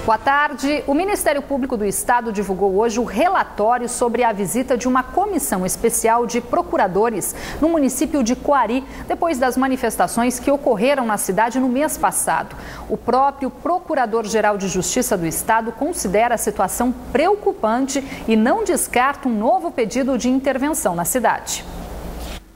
Boa tarde. O Ministério Público do Estado divulgou hoje o relatório sobre a visita de uma comissão especial de procuradores no município de Coari, depois das manifestações que ocorreram na cidade no mês passado. O próprio Procurador-Geral de Justiça do Estado considera a situação preocupante e não descarta um novo pedido de intervenção na cidade.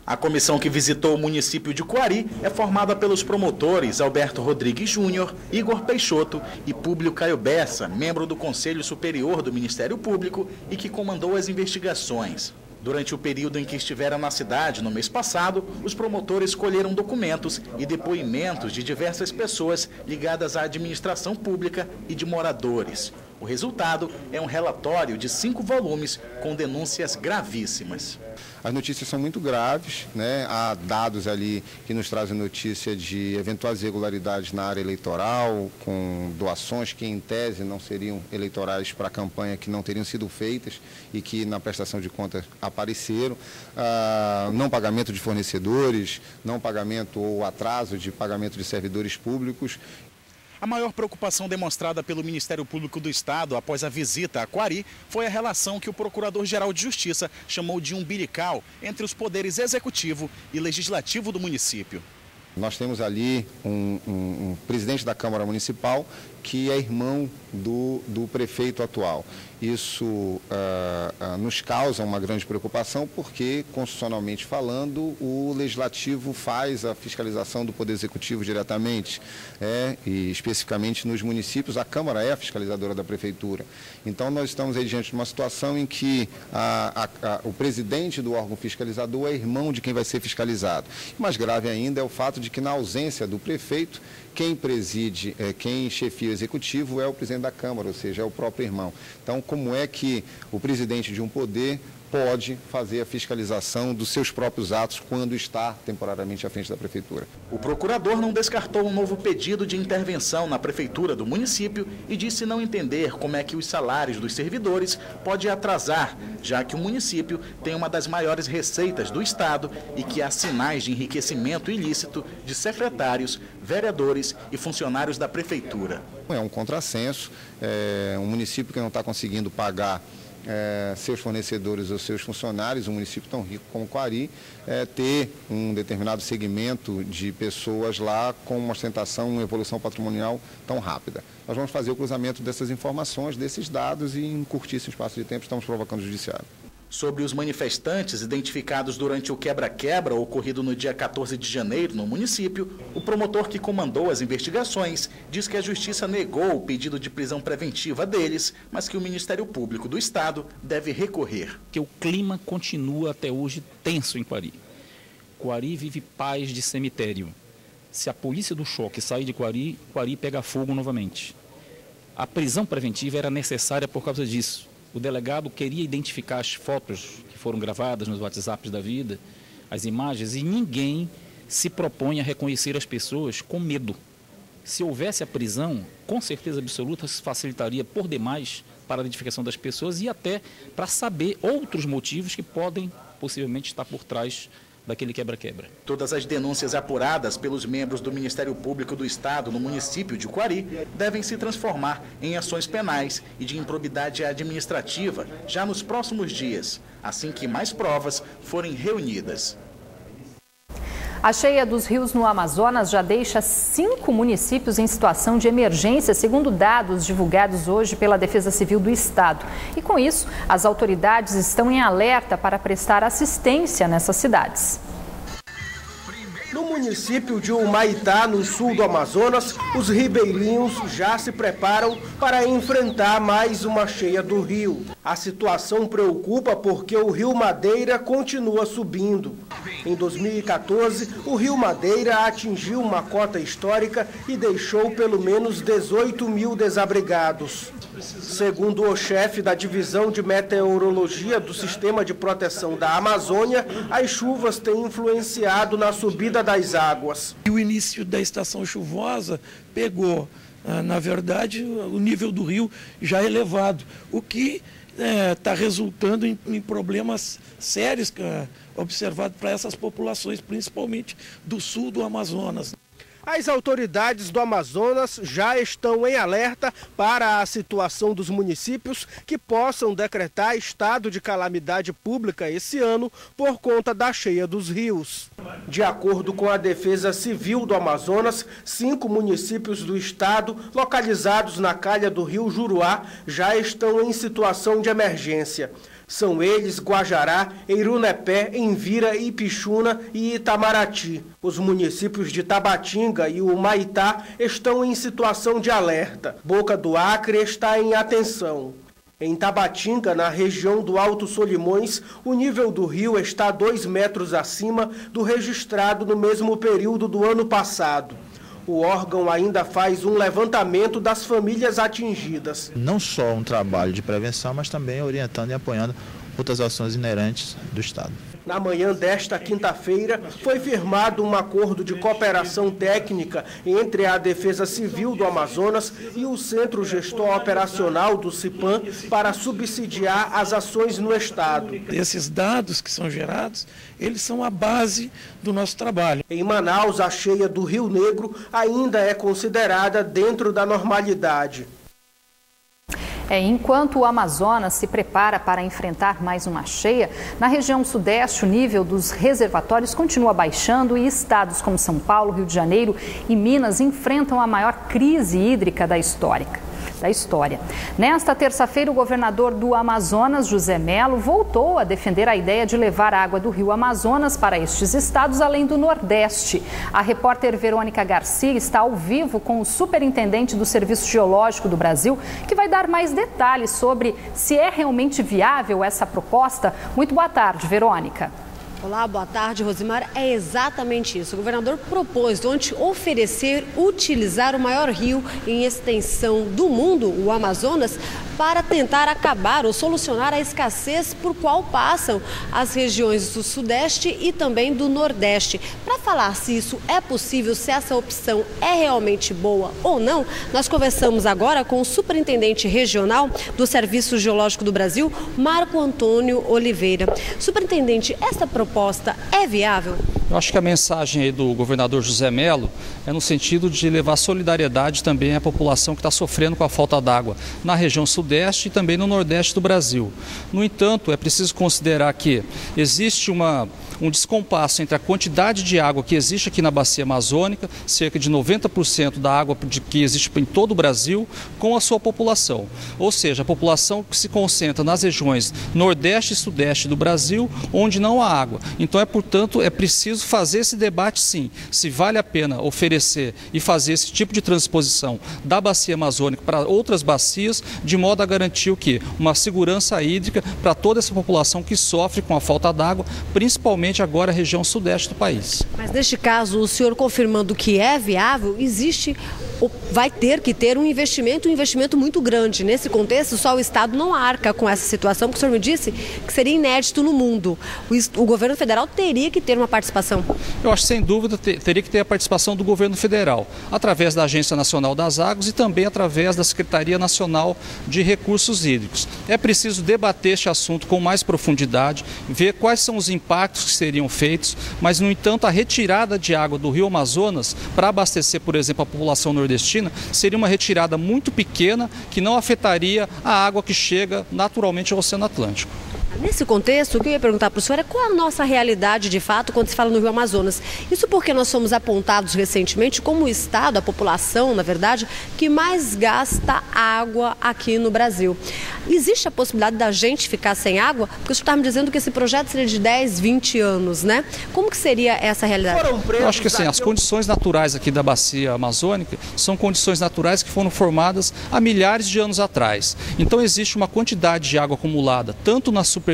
A comissão que visitou o município de Coari é formada pelos promotores Alberto Rodrigues Júnior, Igor Peixoto e Públio Caio Bessa, membro do Conselho Superior do Ministério Público e que comandou as investigações. Durante o período em que estiveram na cidade, no mês passado, os promotores colheram documentos e depoimentos de diversas pessoas ligadas à administração pública e de moradores. O resultado é um relatório de 5 volumes com denúncias gravíssimas. As notícias são muito graves, né? Há dados ali que nos trazem notícia de eventuais irregularidades na área eleitoral, com doações que em tese não seriam eleitorais para a campanha, que não teriam sido feitas e que na prestação de contas apareceram, não pagamento de fornecedores, não pagamento ou atraso de pagamento de servidores públicos. A maior preocupação demonstrada pelo Ministério Público do Estado após a visita a Coari foi a relação que o Procurador-Geral de Justiça chamou de umbilical entre os poderes executivo e legislativo do município. Nós temos ali um presidente da Câmara Municipal que é irmão do prefeito atual. Isso nos causa uma grande preocupação porque, constitucionalmente falando, o Legislativo faz a fiscalização do Poder Executivo diretamente, e especificamente nos municípios, a Câmara é a fiscalizadora da Prefeitura. Então, nós estamos aí diante de uma situação em que o presidente do órgão fiscalizador é irmão de quem vai ser fiscalizado. E mais grave ainda é o fato de que, na ausência do prefeito, quem preside, quem chefia o executivo é o presidente da Câmara, ou seja, é o próprio irmão. Então, como é que o presidente de um poder pode fazer a fiscalização dos seus próprios atos quando está temporariamente à frente da Prefeitura? O procurador não descartou um novo pedido de intervenção na Prefeitura do município e disse não entender como é que os salários dos servidores podem atrasar, já que o município tem uma das maiores receitas do Estado e que há sinais de enriquecimento ilícito de secretários, vereadores e funcionários da Prefeitura. É um contrassenso, um município que não está conseguindo pagar seus fornecedores ou seus funcionários, um município tão rico como Coari, ter um determinado segmento de pessoas lá com uma ostentação, uma evolução patrimonial tão rápida. Nós vamos fazer o cruzamento dessas informações, desses dados e em curtíssimo espaço de tempo estamos provocando o judiciário. Sobre os manifestantes identificados durante o quebra-quebra ocorrido no dia 14 de janeiro no município, o promotor que comandou as investigações diz que a Justiça negou o pedido de prisão preventiva deles, mas que o Ministério Público do Estado deve recorrer. Que o clima continua até hoje tenso em Coari. Coari vive paz de cemitério. Se a polícia do choque sair de Coari, Coari pega fogo novamente. A prisão preventiva era necessária por causa disso. O delegado queria identificar as fotos que foram gravadas nos WhatsApps da vida, as imagens, e ninguém se propõe a reconhecer as pessoas com medo. Se houvesse a prisão, com certeza absoluta, se facilitaria por demais para a identificação das pessoas e até para saber outros motivos que podem possivelmente estar por trás daquele quebra-quebra. Todas as denúncias apuradas pelos membros do Ministério Público do Estado no município de Coari devem se transformar em ações penais e de improbidade administrativa já nos próximos dias, assim que mais provas forem reunidas. A cheia dos rios no Amazonas já deixa 5 municípios em situação de emergência, segundo dados divulgados hoje pela Defesa Civil do Estado. E com isso, as autoridades estão em alerta para prestar assistência nessas cidades. No município de Humaitá, no sul do Amazonas, os ribeirinhos já se preparam para enfrentar mais uma cheia do rio. A situação preocupa porque o Rio Madeira continua subindo. Em 2014, o Rio Madeira atingiu uma cota histórica e deixou pelo menos 18 mil desabrigados. Segundo o chefe da Divisão de Meteorologia do Sistema de Proteção da Amazônia, as chuvas têm influenciado na subida das águas. O início da estação chuvosa pegou, na verdade, o nível do rio já elevado, o que está resultando em problemas sérios observados para essas populações, principalmente do sul do Amazonas. As autoridades do Amazonas já estão em alerta para a situação dos municípios que possam decretar estado de calamidade pública esse ano por conta da cheia dos rios. De acordo com a Defesa Civil do Amazonas, 5 municípios do estado, localizados na calha do rio Juruá, já estão em situação de emergência. São eles Guajará, Eirunepé, Envira, Ipixuna e Itamaraty. Os municípios de Tabatinga e Humaitá estão em situação de alerta. Boca do Acre está em atenção. Em Tabatinga, na região do Alto Solimões, o nível do rio está 2 metros acima do registrado no mesmo período do ano passado. O órgão ainda faz um levantamento das famílias atingidas. Não só um trabalho de prevenção, mas também orientando e apoiando outras ações inerentes do Estado. Na manhã desta quinta-feira, foi firmado um acordo de cooperação técnica entre a Defesa Civil do Amazonas e o Centro Gestor Operacional do CIPAM para subsidiar as ações no Estado. Esses dados que são gerados, eles são a base do nosso trabalho. Em Manaus, a cheia do Rio Negro ainda é considerada dentro da normalidade. Enquanto o Amazonas se prepara para enfrentar mais uma cheia, na região sudeste o nível dos reservatórios continua baixando e estados como São Paulo, Rio de Janeiro e Minas enfrentam a maior crise hídrica da história. Nesta terça-feira, o governador do Amazonas, José Mello, voltou a defender a ideia de levar a água do rio Amazonas para estes estados, além do Nordeste. A repórter Verônica Garcia está ao vivo com o superintendente do Serviço Geológico do Brasil, que vai dar mais detalhes sobre se é realmente viável essa proposta. Muito boa tarde, Verônica. Olá, boa tarde, Rosimar. É exatamente isso. O governador propôs ontem utilizar o maior rio em extensão do mundo, o Amazonas, para tentar acabar ou solucionar a escassez por qual passam as regiões do Sudeste e também do Nordeste. Para falar se isso é possível, se essa opção é realmente boa ou não, nós conversamos agora com o superintendente regional do Serviço Geológico do Brasil, Marco Antônio Oliveira. Superintendente, esta proposta é viável? Eu acho que a mensagem aí do governador José Mello é no sentido de levar solidariedade também à população que está sofrendo com a falta d'água na região sudeste e também no nordeste do Brasil. No entanto, é preciso considerar que existe um descompasso entre a quantidade de água que existe aqui na bacia amazônica, cerca de 90% da água que existe em todo o Brasil, com a sua população. Ou seja, a população que se concentra nas regiões nordeste e sudeste do Brasil, onde não há água. Então, portanto, é preciso fazer esse debate sim, se vale a pena oferecer e fazer esse tipo de transposição da bacia amazônica para outras bacias, de modo a garantir o quê? Uma segurança hídrica para toda essa população que sofre com a falta d'água, principalmente agora a região sudeste do país. Mas neste caso, o senhor confirmando que é viável, vai ter que ter um investimento muito grande. Nesse contexto, só o Estado não arca com essa situação, porque o senhor me disse que seria inédito no mundo. O governo federal teria que ter uma participação. Eu acho que, sem dúvida, teria que ter a participação do governo federal, através da Agência Nacional das Águas e também através da Secretaria Nacional de Recursos Hídricos. É preciso debater este assunto com mais profundidade, ver quais são os impactos que seriam feitos, mas, no entanto, a retirada de água do rio Amazonas para abastecer, por exemplo, a população nordestina, seria uma retirada muito pequena que não afetaria a água que chega naturalmente ao Oceano Atlântico. Nesse contexto, o que eu ia perguntar para o senhor é qual a nossa realidade de fato quando se fala no Rio Amazonas. Isso porque nós somos apontados recentemente como o estado, a população, na verdade, que mais gasta água aqui no Brasil. Existe a possibilidade da gente ficar sem água? Porque o senhor está me dizendo que esse projeto seria de 10, 20 anos, né? Como que seria essa realidade? Eu acho que assim, as condições naturais aqui da bacia amazônica são condições naturais que foram formadas há milhares de anos atrás. Então existe uma quantidade de água acumulada, tanto na superfície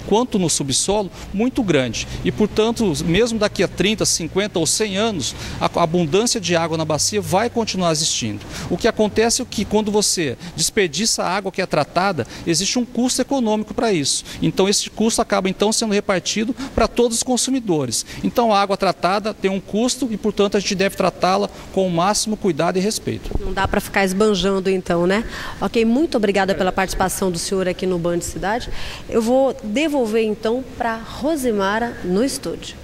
quanto no subsolo, muito grande. E, portanto, mesmo daqui a 30, 50 ou 100 anos, a abundância de água na bacia vai continuar existindo. O que acontece é que quando você desperdiça a água que é tratada, existe um custo econômico para isso. Então, esse custo acaba então sendo repartido para todos os consumidores. Então, a água tratada tem um custo e, portanto, a gente deve tratá-la com o máximo cuidado e respeito. Não dá para ficar esbanjando então, né? Ok, muito obrigada pela participação do senhor aqui no Band Cidade. Eu vou devolver então para Rosimara no estúdio.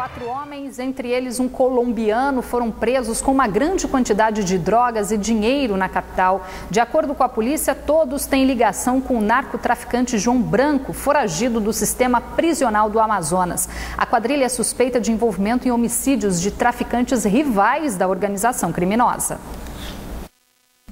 4 homens, entre eles um colombiano, foram presos com uma grande quantidade de drogas e dinheiro na capital. De acordo com a polícia, todos têm ligação com o narcotraficante João Branco, foragido do sistema prisional do Amazonas. A quadrilha é suspeita de envolvimento em homicídios de traficantes rivais da organização criminosa.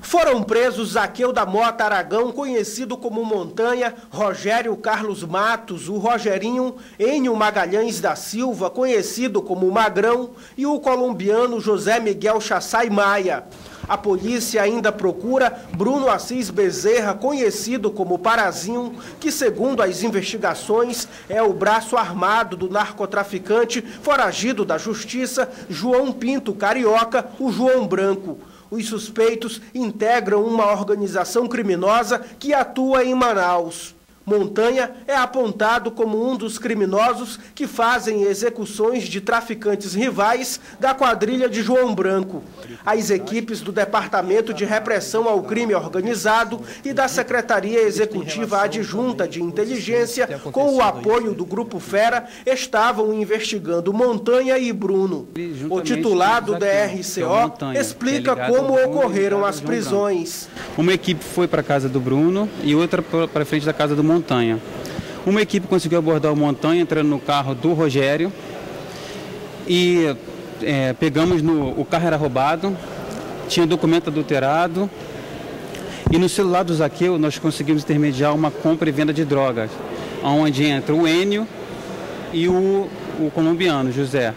Foram presos Zaqueu da Mota Aragão, conhecido como Montanha, Rogério Carlos Matos, o Rogerinho, Enio Magalhães da Silva, conhecido como Magrão, e o colombiano José Miguel Chassai Maia. A polícia ainda procura Bruno Assis Bezerra, conhecido como Parazinho, que, segundo as investigações, é o braço armado do narcotraficante foragido da justiça João Pinto Carioca, o João Branco. Os suspeitos integram uma organização criminosa que atua em Manaus. Montanha é apontado como um dos criminosos que fazem execuções de traficantes rivais da quadrilha de João Branco. As equipes do Departamento de Repressão ao Crime Organizado e da Secretaria Executiva Adjunta de Inteligência, com o apoio do Grupo Fera, estavam investigando Montanha e Bruno. O titular do DRCO explica como ocorreram as prisões. Uma equipe foi para a casa do Bruno e outra para frente da casa do Montanha. Uma equipe conseguiu abordar o Montanha entrando no carro do Rogério e o carro era roubado, tinha documento adulterado e no celular do Zaqueu nós conseguimos intermediar uma compra e venda de drogas, onde entra o Enio e o colombiano, José.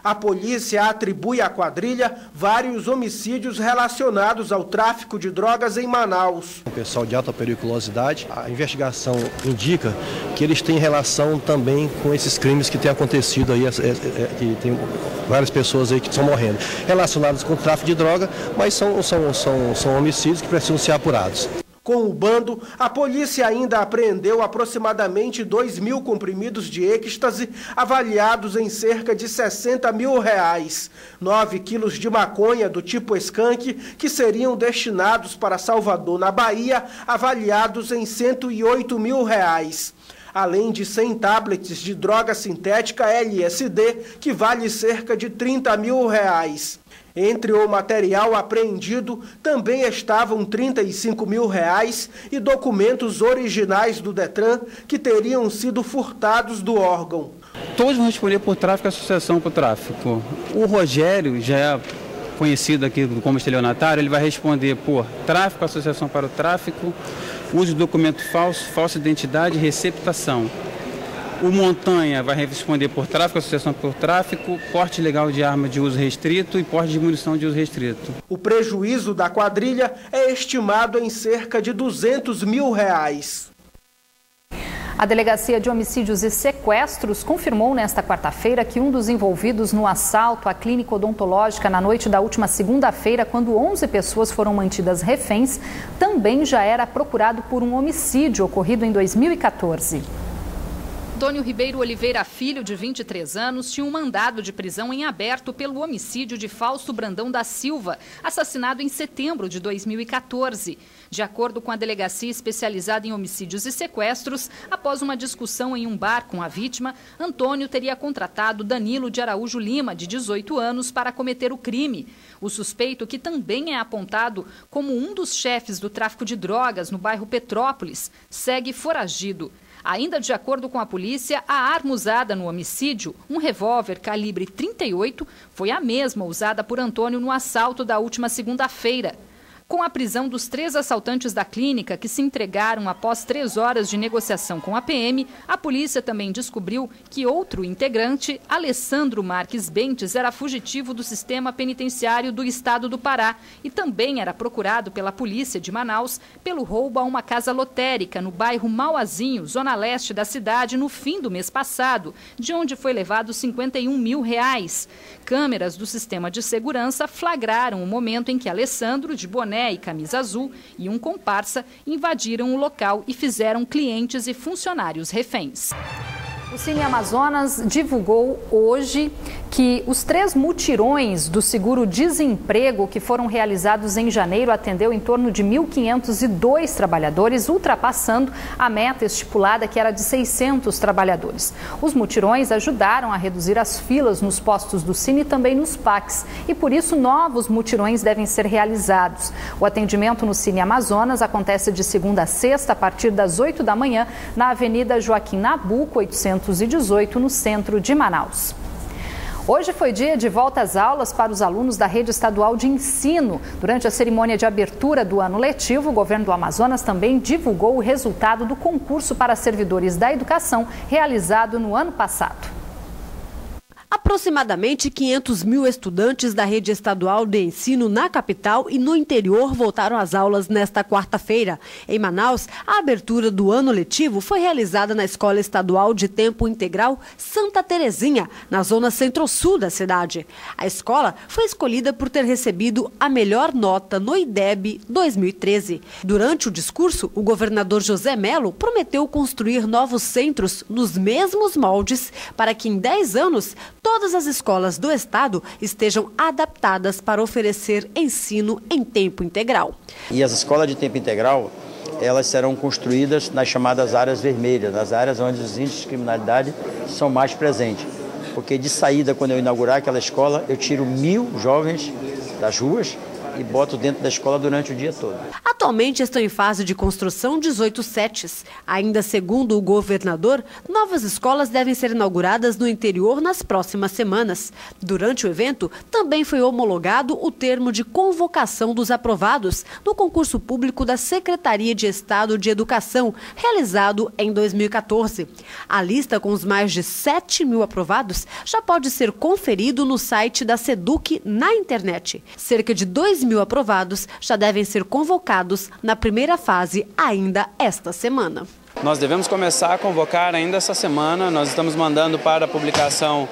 A polícia atribui à quadrilha vários homicídios relacionados ao tráfico de drogas em Manaus. O pessoal de alta periculosidade, a investigação indica que eles têm relação também com esses crimes que têm acontecido aí, que tem várias pessoas aí que estão morrendo, relacionados com o tráfico de droga, mas são homicídios que precisam ser apurados. Com o bando, a polícia ainda apreendeu aproximadamente 2.000 comprimidos de êxtase, avaliados em cerca de R$60 mil, 9 quilos de maconha do tipo skunk, que seriam destinados para Salvador, na Bahia, avaliados em R$108 mil, além de 100 tablets de droga sintética LSD, que vale cerca de R$30 mil. Entre o material apreendido também estavam R$35 mil e documentos originais do Detran que teriam sido furtados do órgão. Todos vão responder por tráfico e associação por tráfico. O Rogério, já é conhecido aqui como estelionatário, ele vai responder por tráfico, associação para o tráfico, uso de documento falso, falsa identidade e receptação. O Montanha vai responder por tráfico, associação por tráfico, porte ilegal de arma de uso restrito e porte de munição de uso restrito. O prejuízo da quadrilha é estimado em cerca de R$200 mil. A Delegacia de Homicídios e Sequestros confirmou nesta quarta-feira que um dos envolvidos no assalto à clínica odontológica na noite da última segunda-feira, quando 11 pessoas foram mantidas reféns, também já era procurado por um homicídio ocorrido em 2014. Antônio Ribeiro Oliveira Filho, de 23 anos, tinha um mandado de prisão em aberto pelo homicídio de Fausto Brandão da Silva, assassinado em setembro de 2014. De acordo com a delegacia especializada em homicídios e sequestros, após uma discussão em um bar com a vítima, Antônio teria contratado Danilo de Araújo Lima, de 18 anos, para cometer o crime. O suspeito, que também é apontado como um dos chefes do tráfico de drogas no bairro Petrópolis, segue foragido. Ainda de acordo com a polícia, a arma usada no homicídio, um revólver calibre 38, foi a mesma usada por Antônio no assalto da última segunda-feira. Com a prisão dos 3 assaltantes da clínica, que se entregaram após 3 horas de negociação com a PM, a polícia também descobriu que outro integrante, Alessandro Marques Bentes, era fugitivo do sistema penitenciário do estado do Pará e também era procurado pela polícia de Manaus pelo roubo a uma casa lotérica no bairro Mauazinho, zona leste da cidade, no fim do mês passado, de onde foi levado R$51 mil. Câmeras do sistema de segurança flagraram o momento em que Alessandro, de boné e camisa azul, e um comparsa invadiram o local e fizeram clientes e funcionários reféns. O Cine Amazonas divulgou hoje que os 3 mutirões do seguro-desemprego que foram realizados em janeiro atendeu em torno de 1.502 trabalhadores, ultrapassando a meta estipulada, que era de 600 trabalhadores. Os mutirões ajudaram a reduzir as filas nos postos do Cine e também nos PACs, e por isso novos mutirões devem ser realizados. O atendimento no Cine Amazonas acontece de segunda a sexta, a partir das 8 da manhã, na Avenida Joaquim Nabuco, 818, no centro de Manaus. Hoje foi dia de volta às aulas para os alunos da Rede Estadual de Ensino. Durante a cerimônia de abertura do ano letivo, o governo do Amazonas também divulgou o resultado do concurso para servidores da educação realizado no ano passado. Aproximadamente 500 mil estudantes da rede estadual de ensino na capital e no interior voltaram às aulas nesta quarta-feira. Em Manaus, a abertura do ano letivo foi realizada na Escola Estadual de Tempo Integral Santa Terezinha, na zona centro-sul da cidade. A escola foi escolhida por ter recebido a melhor nota no IDEB 2013. Durante o discurso, o governador José Mello prometeu construir novos centros nos mesmos moldes para que em 10 anos todas as escolas do estado estejam adaptadas para oferecer ensino em tempo integral. E as escolas de tempo integral, elas serão construídas nas chamadas áreas vermelhas, nas áreas onde os índices de criminalidade são mais presentes. Porque de saída, quando eu inaugurar aquela escola, eu tiro 1.000 jovens das ruas e boto dentro da escola durante o dia todo. Atualmente estão em fase de construção 18 setes. Ainda segundo o governador, novas escolas devem ser inauguradas no interior nas próximas semanas. Durante o evento, também foi homologado o termo de convocação dos aprovados no concurso público da Secretaria de Estado de Educação, realizado em 2014. A lista com os mais de 7 mil aprovados já pode ser conferido no site da SEDUC na internet. Cerca de 2 mil aprovados já devem ser convocados na primeira fase ainda esta semana. Nós devemos começar a convocar ainda essa semana. Nós estamos mandando para a publicação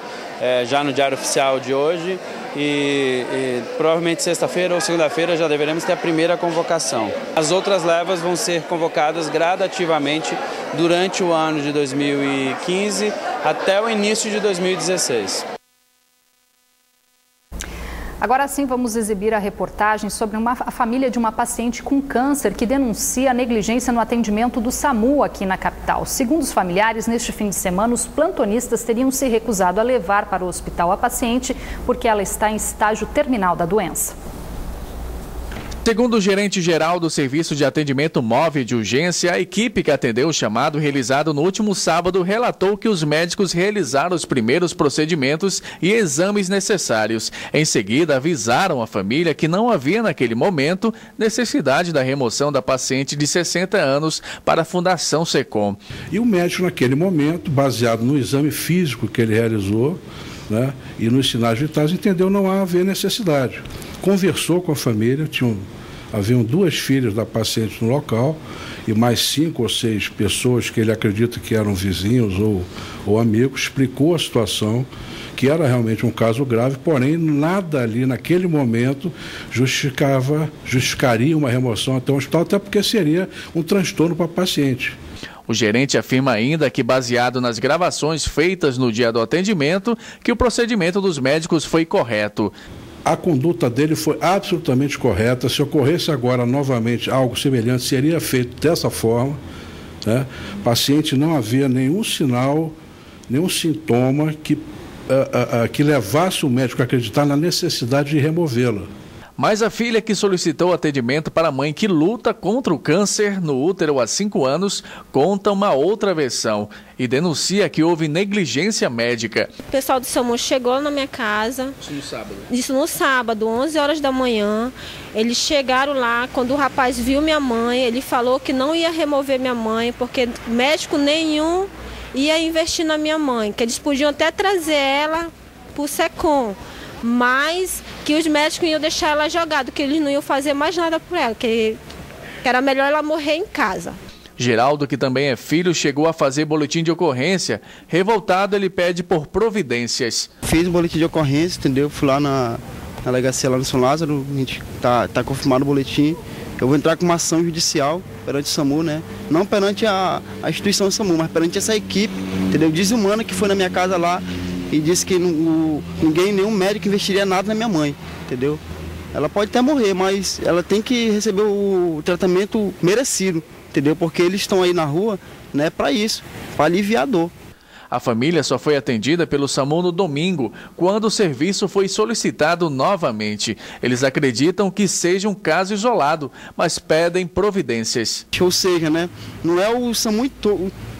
já no Diário Oficial de hoje e provavelmente sexta-feira ou segunda-feira já deveremos ter a primeira convocação. As outras levas vão ser convocadas gradativamente durante o ano de 2015 até o início de 2016. Agora sim, vamos exibir a reportagem sobre a família de uma paciente com câncer que denuncia a negligência no atendimento do SAMU aqui na capital. Segundo os familiares, neste fim de semana, os plantonistas teriam se recusado a levar para o hospital a paciente porque ela está em estágio terminal da doença. Segundo o gerente-geral do Serviço de Atendimento Móvel de Urgência, a equipe que atendeu o chamado realizado no último sábado relatou que os médicos realizaram os primeiros procedimentos e exames necessários. Em seguida, avisaram a família que não havia naquele momento necessidade da remoção da paciente de 60 anos para a Fundação SECOM. E o médico, naquele momento, baseado no exame físico que ele realizou, né, e nos sinais vitais, entendeu não haver necessidade. Conversou com a família, haviam 2 filhas da paciente no local e mais 5 ou 6 pessoas que ele acredita que eram vizinhos ou amigos, explicou a situação, que era realmente um caso grave, porém nada ali naquele momento justificaria uma remoção até o hospital, até porque seria um transtorno para a paciente. O gerente afirma ainda que, baseado nas gravações feitas no dia do atendimento, que o procedimento dos médicos foi correto. A conduta dele foi absolutamente correta. Se ocorresse agora novamente algo semelhante, seria feito dessa forma, né? O paciente não havia nenhum sinal, nenhum sintoma que levasse o médico a acreditar na necessidade de removê-la. Mas a filha que solicitou atendimento para a mãe que luta contra o câncer no útero há 5 anos conta uma outra versão e denuncia que houve negligência médica. O pessoal do SAMU chegou na minha casa. Isso no sábado? Isso no sábado, 11 horas da manhã. Eles chegaram lá, quando o rapaz viu minha mãe, ele falou que não ia remover minha mãe, porque médico nenhum ia investir na minha mãe, que eles podiam até trazer ela para o SECOM, mas que os médicos iam deixar ela jogada, que eles não iam fazer mais nada por ela, que era melhor ela morrer em casa. Geraldo, que também é filho, chegou a fazer boletim de ocorrência. Revoltado, ele pede por providências. Fiz um boletim de ocorrência, entendeu? Fui lá na delegacia lá no São Lázaro, a gente tá confirmado o boletim. eu vou entrar com uma ação judicial perante o SAMU, né? Não perante a instituição SAMU, mas perante essa equipe, entendeu? Desumana que foi na minha casa lá e disse que nenhum médico investiria nada na minha mãe, entendeu? Ela pode até morrer, mas ela tem que receber o tratamento merecido, entendeu? Porque eles estão aí na rua, né, para isso, para aliviar a dor. A família só foi atendida pelo SAMU no domingo, quando o serviço foi solicitado novamente. Eles acreditam que seja um caso isolado, mas pedem providências. Ou seja, né, não é o SAMU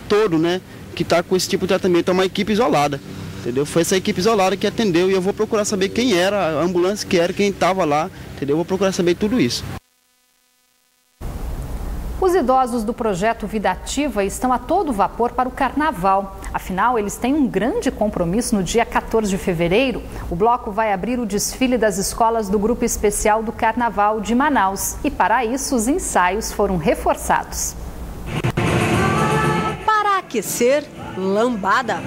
todo, né, que está com esse tipo de tratamento, é uma equipe isolada. Entendeu? Foi essa equipe isolada que atendeu e eu vou procurar saber quem era, a ambulância que era, quem estava lá, entendeu? Eu vou procurar saber tudo isso. Os idosos do projeto Vida Ativa estão a todo vapor para o carnaval. Afinal, eles têm um grande compromisso no dia 14 de fevereiro. O bloco vai abrir o desfile das escolas do Grupo Especial do Carnaval de Manaus. E para isso, os ensaios foram reforçados. Para aquecer, lambada.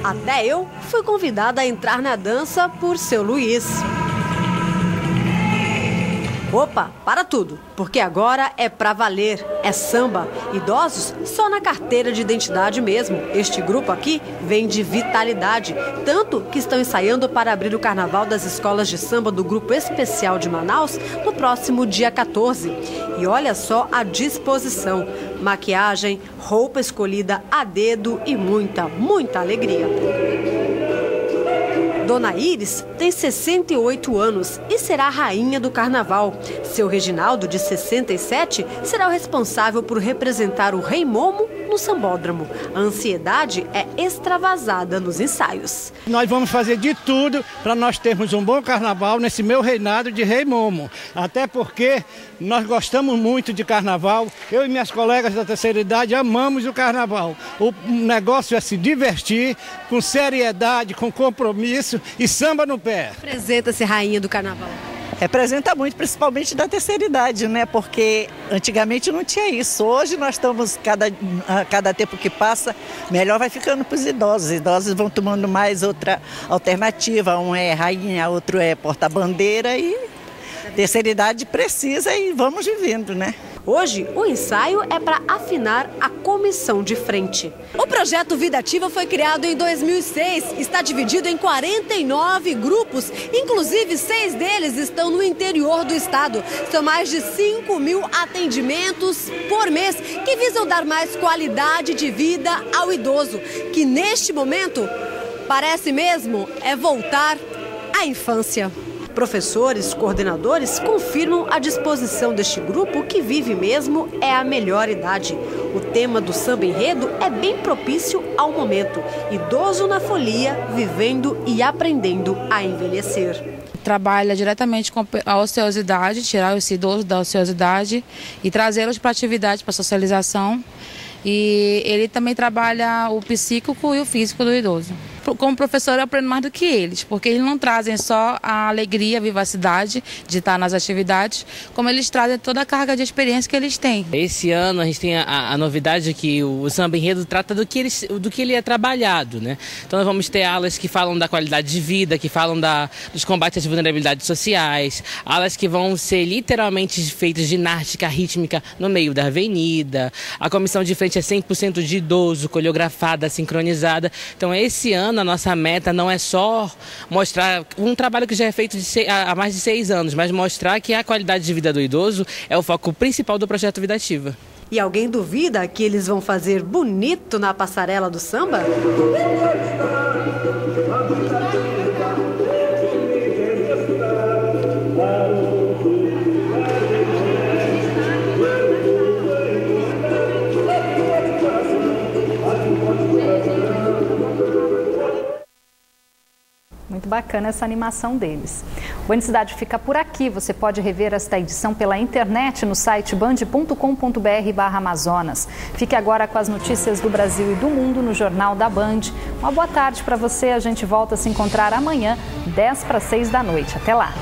Até eu fui convidada a entrar na dança por seu Luiz. Opa, para tudo, porque agora é pra valer, é samba. Idosos só na carteira de identidade mesmo. Este grupo aqui vem de vitalidade, tanto que estão ensaiando para abrir o carnaval das escolas de samba do Grupo Especial de Manaus no próximo dia 14. E olha só a disposição, maquiagem, roupa escolhida a dedo e muita alegria. Dona Iris tem 68 anos e será a rainha do carnaval. Seu Reginaldo, de 67, será o responsável por representar o Rei Momo no sambódromo. A ansiedade é extravasada nos ensaios. Nós vamos fazer de tudo para nós termos um bom carnaval nesse meu reinado de Rei Momo. Até porque nós gostamos muito de carnaval. Eu e minhas colegas da terceira idade amamos o carnaval. O negócio é se divertir com seriedade, com compromisso e samba no pé. Apresenta-se rainha do carnaval. Representa muito, principalmente da terceira idade, né? Porque antigamente não tinha isso. Hoje nós estamos, cada tempo que passa, melhor vai ficando para os idosos. Os idosos vão tomando mais outra alternativa. Um é rainha, outro é porta-bandeira e terceira idade precisa e vamos vivendo, né? Hoje, o ensaio é para afinar a comissão de frente. O projeto Vida Ativa foi criado em 2006. Está dividido em 49 grupos. Inclusive, 6 deles estão no interior do estado. São mais de 5.000 atendimentos por mês que visam dar mais qualidade de vida ao idoso, que neste momento parece mesmo voltar à infância. Professores, coordenadores confirmam a disposição deste grupo que vive mesmo a melhor idade. O tema do samba enredo é bem propício ao momento. Idoso na folia, vivendo e aprendendo a envelhecer. Trabalha diretamente com a ociosidade, tirar esse idoso da ociosidade e trazê-los para atividade, para socialização. E ele também trabalha o psíquico e o físico do idoso. Como professor, eu aprendo mais do que eles, porque eles não trazem só a alegria, a vivacidade de estar nas atividades, como eles trazem toda a carga de experiência que eles têm. Esse ano a gente tem a novidade de que o samba enredo trata do que ele é trabalhado, né? Então nós vamos ter aulas que falam da qualidade de vida, que falam dos combates às vulnerabilidades sociais, aulas que vão ser literalmente feitas ginástica rítmica no meio da avenida. A comissão de frente é 100% de idoso, coreografada, sincronizada. Então esse ano a nossa meta não é só mostrar um trabalho que já é feito há mais de 6 anos, mas mostrar que a qualidade de vida do idoso é o foco principal do projeto Vida Ativa. E alguém duvida que eles vão fazer bonito na passarela do samba? Muito bacana essa animação deles. O Band Cidade fica por aqui. Você pode rever esta edição pela internet no site band.com.br/Amazonas. Fique agora com as notícias do Brasil e do mundo no Jornal da Band. Uma boa tarde para você. A gente volta a se encontrar amanhã, 5:50. Até lá.